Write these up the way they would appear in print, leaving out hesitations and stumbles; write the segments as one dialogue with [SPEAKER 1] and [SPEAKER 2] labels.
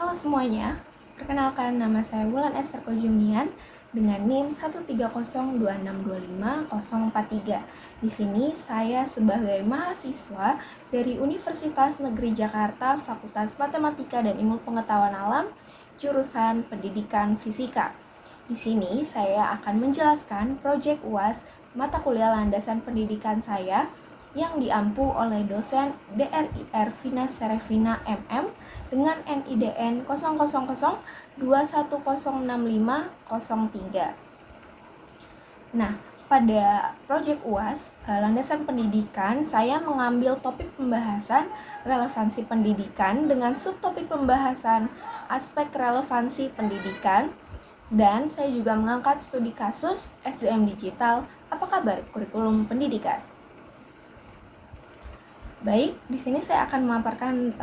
[SPEAKER 1] Halo semuanya, perkenalkan nama saya Wulan Esther Kojungian dengan NIM 13026250043. Di sini saya sebagai mahasiswa dari Universitas Negeri Jakarta, Fakultas Matematika dan Ilmu Pengetahuan Alam, jurusan Pendidikan Fisika. Di sini saya akan menjelaskan proyek UAS mata kuliah landasan pendidikan saya yang diampu oleh dosen DRIR Vina Serevina MM dengan NIDN 00021065003. Nah, pada proyek UAS landasan pendidikan, saya mengambil topik pembahasan relevansi pendidikan dengan subtopik pembahasan aspek relevansi pendidikan, dan saya juga mengangkat studi kasus SDM digital, apa kabar kurikulum pendidikan. Baik, di sini saya akan memaparkan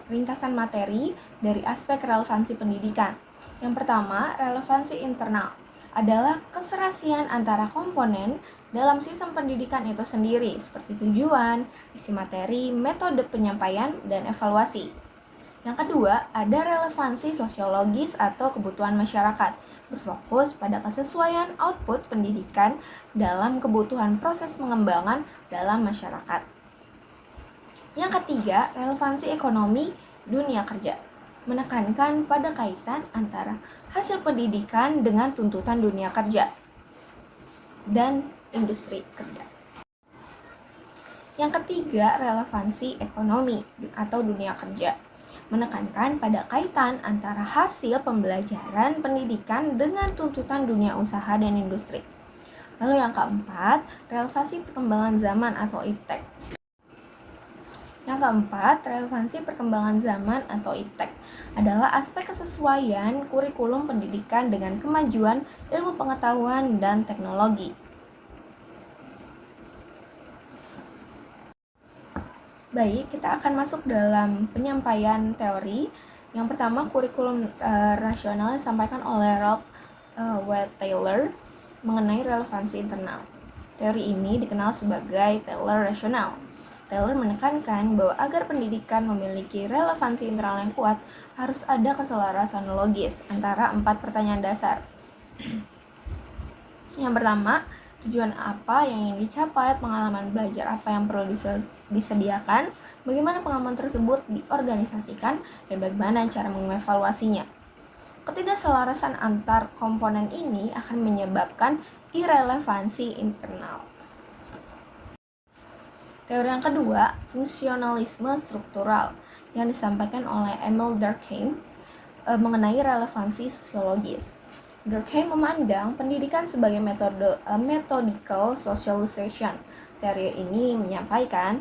[SPEAKER 1] ringkasan materi dari aspek relevansi pendidikan. Yang pertama, relevansi internal adalah keserasian antara komponen dalam sistem pendidikan itu sendiri, seperti tujuan, isi materi, metode penyampaian, dan evaluasi. Yang kedua, ada relevansi sosiologis atau kebutuhan masyarakat, berfokus pada kesesuaian output pendidikan dalam kebutuhan proses pengembangan dalam masyarakat. Yang ketiga, relevansi ekonomi dunia kerja, menekankan pada kaitan antara hasil pendidikan dengan tuntutan dunia kerja dan industri kerja. Yang ketiga, relevansi ekonomi atau dunia kerja, menekankan pada kaitan antara hasil pembelajaran pendidikan dengan tuntutan dunia usaha dan industri. Lalu yang keempat, relevansi perkembangan zaman atau iptek. Yang keempat, relevansi perkembangan zaman atau iptek adalah aspek kesesuaian kurikulum pendidikan dengan kemajuan ilmu pengetahuan dan teknologi. Baik, kita akan masuk dalam penyampaian teori. Yang pertama, kurikulum rasional disampaikan oleh Ralph W. Taylor mengenai relevansi internal. Teori ini dikenal sebagai Taylor rasional. Taylor menekankan bahwa agar pendidikan memiliki relevansi internal yang kuat, harus ada keselarasan logis antara 4 pertanyaan dasar. Yang pertama, tujuan apa yang ingin dicapai, pengalaman belajar apa yang perlu disediakan, bagaimana pengalaman tersebut diorganisasikan, dan bagaimana cara mengevaluasinya. Ketidakselarasan antar komponen ini akan menyebabkan irrelevansi internal. Teori yang kedua, fungsionalisme struktural, yang disampaikan oleh Emil Durkheim mengenai relevansi sosiologis. Durkheim memandang pendidikan sebagai methodological socialization. Teori ini menyampaikan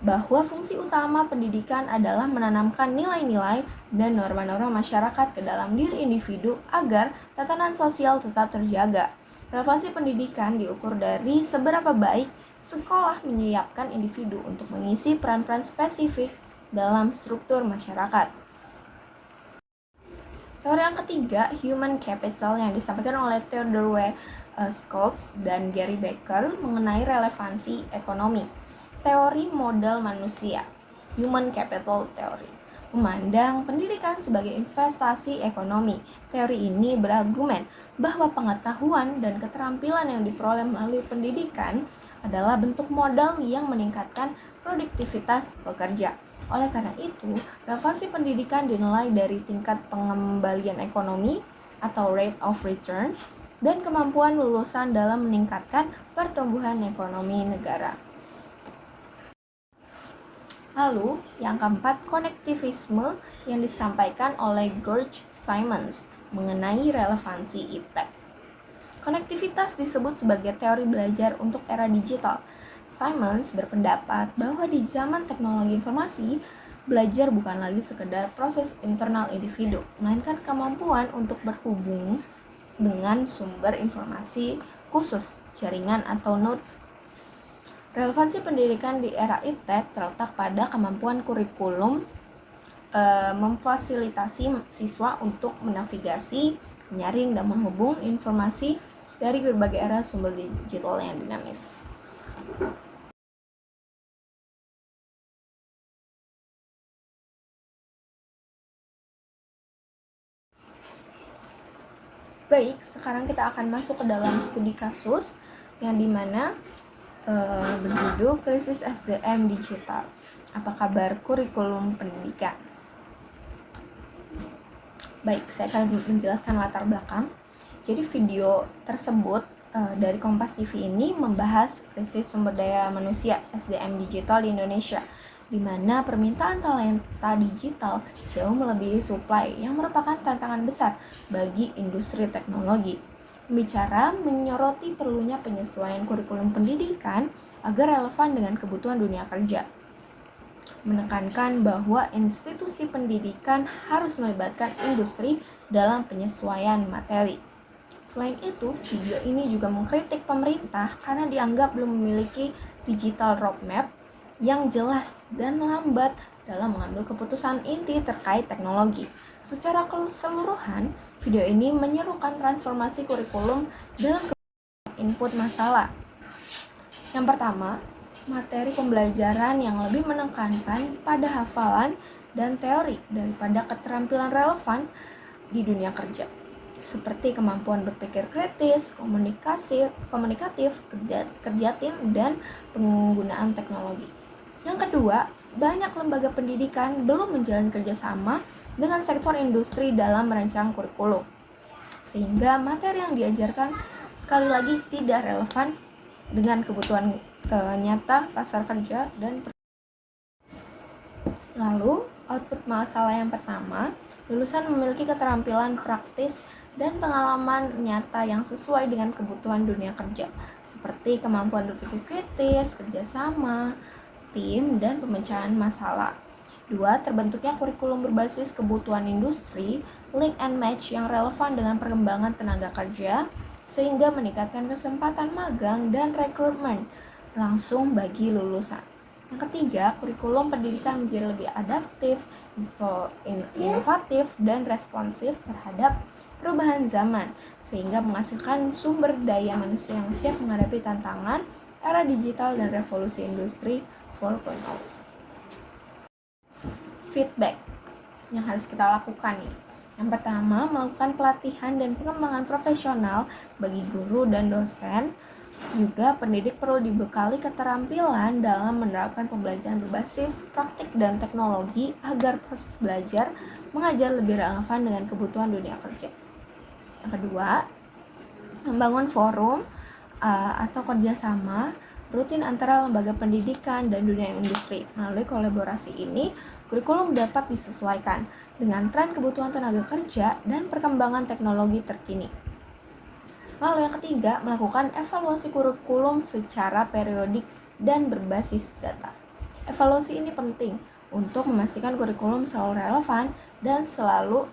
[SPEAKER 1] bahwa fungsi utama pendidikan adalah menanamkan nilai-nilai dan norma-norma masyarakat ke dalam diri individu agar tatanan sosial tetap terjaga. Relevansi pendidikan diukur dari seberapa baik sekolah menyiapkan individu untuk mengisi peran-peran spesifik dalam struktur masyarakat. Teori yang ketiga, human capital, yang disampaikan oleh Theodore W. Schultz dan Gary Becker mengenai relevansi ekonomi. Teori modal manusia, human capital theory, memandang pendidikan sebagai investasi ekonomi. Teori ini berargumen bahwa pengetahuan dan keterampilan yang diperoleh melalui pendidikan adalah bentuk modal yang meningkatkan produktivitas pekerja. Oleh karena itu, relevansi pendidikan dinilai dari tingkat pengembalian ekonomi atau rate of return dan kemampuan lulusan dalam meningkatkan pertumbuhan ekonomi negara. Lalu, yang keempat, konektivisme, yang disampaikan oleh George Simmons mengenai relevansi iptek. Konektivitas disebut sebagai teori belajar untuk era digital. Simmons berpendapat bahwa di zaman teknologi informasi, belajar bukan lagi sekedar proses internal individu, melainkan kemampuan untuk berhubung dengan sumber informasi khusus, jaringan atau node. Relevansi pendidikan di era iptek terletak pada kemampuan kurikulum memfasilitasi siswa untuk menavigasi, menyaring, dan menghubung informasi dari berbagai era sumber digital yang dinamis. Baik, sekarang kita akan masuk ke dalam studi kasus yang dimana berjudul Krisis SDM Digital. Apa kabar kurikulum pendidikan? Baik, saya akan menjelaskan latar belakang. Jadi video tersebut dari Kompas TV ini membahas krisis sumber daya manusia SDM digital di Indonesia, di mana permintaan talenta digital jauh melebihi supply yang merupakan tantangan besar bagi industri teknologi. Pembicara menyoroti perlunya penyesuaian kurikulum pendidikan agar relevan dengan kebutuhan dunia kerja, menekankan bahwa institusi pendidikan harus melibatkan industri dalam penyesuaian materi. Selain itu, video ini juga mengkritik pemerintah karena dianggap belum memiliki digital roadmap yang jelas dan lambat dalam mengambil keputusan inti terkait teknologi. Secara keseluruhan, video ini menyerukan transformasi kurikulum dalam input masalah. Yang pertama, materi pembelajaran yang lebih menekankan pada hafalan dan teori daripada keterampilan relevan di dunia kerja, seperti kemampuan berpikir kritis, komunikatif, kerja tim, dan penggunaan teknologi. Yang kedua, banyak lembaga pendidikan belum menjalin kerjasama dengan sektor industri dalam merancang kurikulum, sehingga materi yang diajarkan sekali lagi tidak relevan dengan kebutuhan nyata pasar kerja dan Lalu, output masalah yang pertama, lulusan memiliki keterampilan praktis dan pengalaman nyata yang sesuai dengan kebutuhan dunia kerja, seperti kemampuan berpikir kritis, kerjasama, tim, dan pemecahan masalah. 2. Terbentuknya kurikulum berbasis kebutuhan industri, link and match yang relevan dengan perkembangan tenaga kerja, sehingga meningkatkan kesempatan magang dan rekrutmen langsung bagi lulusan. Yang ketiga, kurikulum pendidikan menjadi lebih adaptif, inovatif, dan responsif terhadap perubahan zaman, sehingga menghasilkan sumber daya manusia yang siap menghadapi tantangan era digital dan revolusi industri 4.0. Feedback yang harus kita lakukan nih. Yang pertama, melakukan pelatihan dan pengembangan profesional bagi guru dan dosen. Juga pendidik perlu dibekali keterampilan dalam menerapkan pembelajaran berbasis praktik dan teknologi agar proses belajar mengajar lebih relevan dengan kebutuhan dunia kerja. Yang kedua, membangun forum atau kerjasama rutin antara lembaga pendidikan dan dunia industri. Melalui kolaborasi ini, kurikulum dapat disesuaikan dengan tren kebutuhan tenaga kerja dan perkembangan teknologi terkini. Lalu yang ketiga, melakukan evaluasi kurikulum secara periodik dan berbasis data. Evaluasi ini penting untuk memastikan kurikulum selalu relevan dan selalu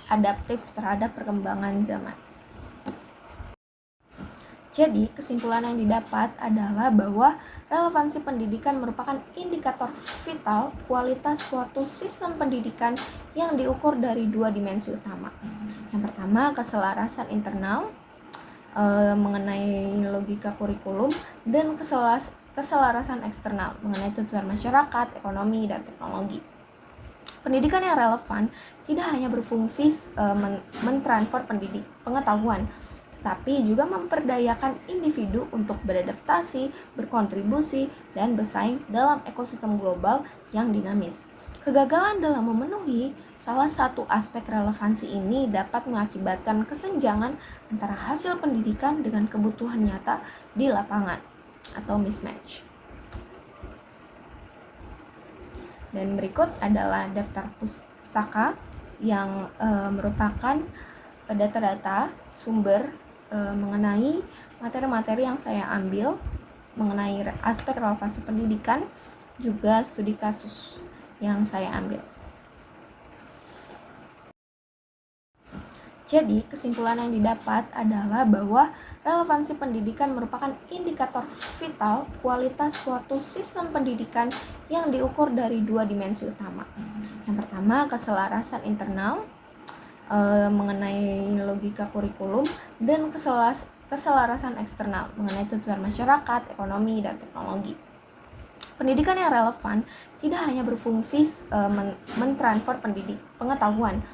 [SPEAKER 1] adaptif terhadap perkembangan zaman. Jadi, kesimpulan yang didapat adalah bahwa relevansi pendidikan merupakan indikator vital kualitas suatu sistem pendidikan yang diukur dari dua dimensi utama. Yang pertama, keselarasan internal mengenai logika kurikulum, dan keselarasan eksternal mengenai tuntutan masyarakat, ekonomi, dan teknologi. Pendidikan yang relevan tidak hanya berfungsi mentransfer pengetahuan, tetapi juga memperdayakan individu untuk beradaptasi, berkontribusi, dan bersaing dalam ekosistem global yang dinamis. Kegagalan dalam memenuhi salah satu aspek relevansi ini dapat mengakibatkan kesenjangan antara hasil pendidikan dengan kebutuhan nyata di lapangan atau mismatch. Dan berikut adalah daftar pustaka yang merupakan data-data sumber mengenai materi-materi yang saya ambil mengenai aspek relevansi pendidikan, juga studi kasus yang saya ambil. Jadi, kesimpulan yang didapat adalah bahwa relevansi pendidikan merupakan indikator vital kualitas suatu sistem pendidikan yang diukur dari dua dimensi utama. Yang pertama, keselarasan internal mengenai logika kurikulum, dan keselarasan eksternal mengenai tuntutan masyarakat, ekonomi, dan teknologi. Pendidikan yang relevan tidak hanya berfungsi mentransfer pengetahuan,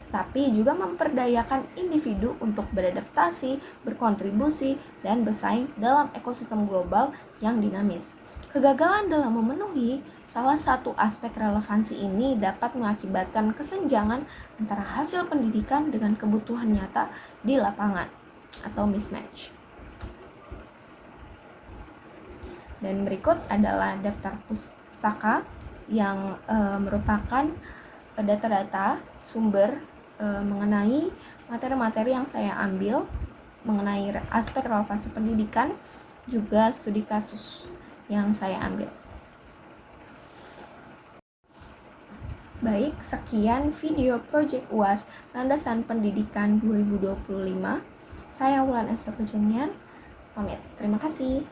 [SPEAKER 1] tetapi juga memperdayakan individu untuk beradaptasi, berkontribusi, dan bersaing dalam ekosistem global yang dinamis. Kegagalan dalam memenuhi salah satu aspek relevansi ini dapat mengakibatkan kesenjangan antara hasil pendidikan dengan kebutuhan nyata di lapangan atau mismatch. Dan berikut adalah daftar pustaka yang merupakan data-data sumber mengenai materi-materi yang saya ambil mengenai aspek relevansi pendidikan, juga studi kasus yang saya ambil. Baik, sekian video Project UAS Landasan Pendidikan 2025. Saya Wulan Esther Pujanian, pamit. Terima kasih.